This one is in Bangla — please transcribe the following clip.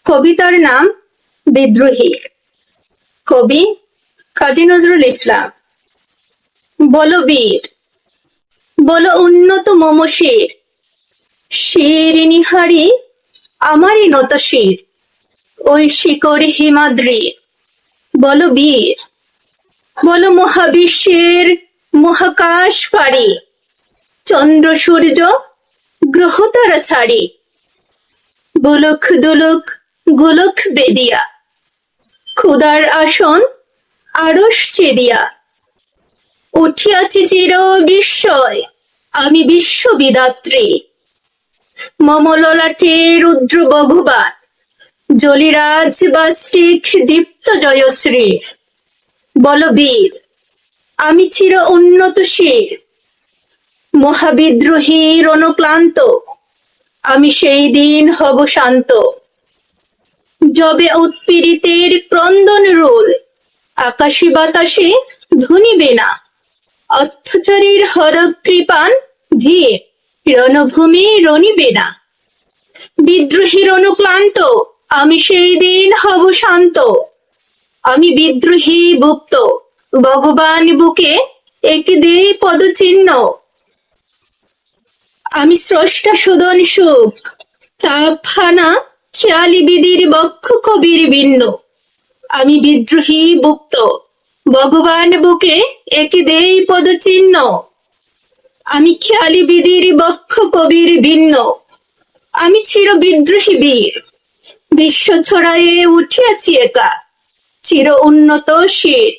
কবিতার নাম বিদ্রোহী। কবি কাজী নজরুল ইসলাম। বলো বীর, বলো উন্নত মমশির, শির নিহারি আমারই নত শির, ওই শিকড় হিমাদ্রি। বলো বীর, বলো মহাবিশ্বের মহাকাশ পারি, চন্দ্র সূর্য গ্রহ তারা ছাড়ি, বুলুক দুলুক গোলক বেদিয়া, ক্ষুদার আসন আড়স চেদিয়া, উঠিয়াছি চির বিস্ময় আমি বিশ্ববিদাত্রী। মম ললাটে রুদ্র ভগবান, জলিরাজ বাস্টিক দীপ্ত জয়শ্রী। বল বীর, আমি চির উন্নত শির, মহাবিদ্রোহী রণক্লান্ত, আমি সেই দিন হব শান্ত। যবে উৎপীড়িতের ক্রন্দন রোল আকাশে বাতাসে ধুনিবে না, অত্যাচারীর হরক কৃপান ভিয়ে রণভূমি রণিবে না। বিদ্রোহী রণক্লান্ত, আমি সেই দিন হব শান্ত। আমি বিদ্রোহী গুপ্ত, ভগবান বুকে একে দে পদচিহ্ন। আমি স্রষ্টা সুদন সুখ, তাপহানা খেয়ালি বিদির বক্ষ কবির ভিন্ন। আমি বিদ্রোহী মুক্ত, ভগবান বুকে একে দেই পদচিহ্ন। আমি খেয়ালি বিদির বক্ষ কবির ভিন্ন। আমি চির বিদ্রোহী বীর, বিশ্ব ছড়ায়ে উঠিয়াছি একা, চির উন্নত শির।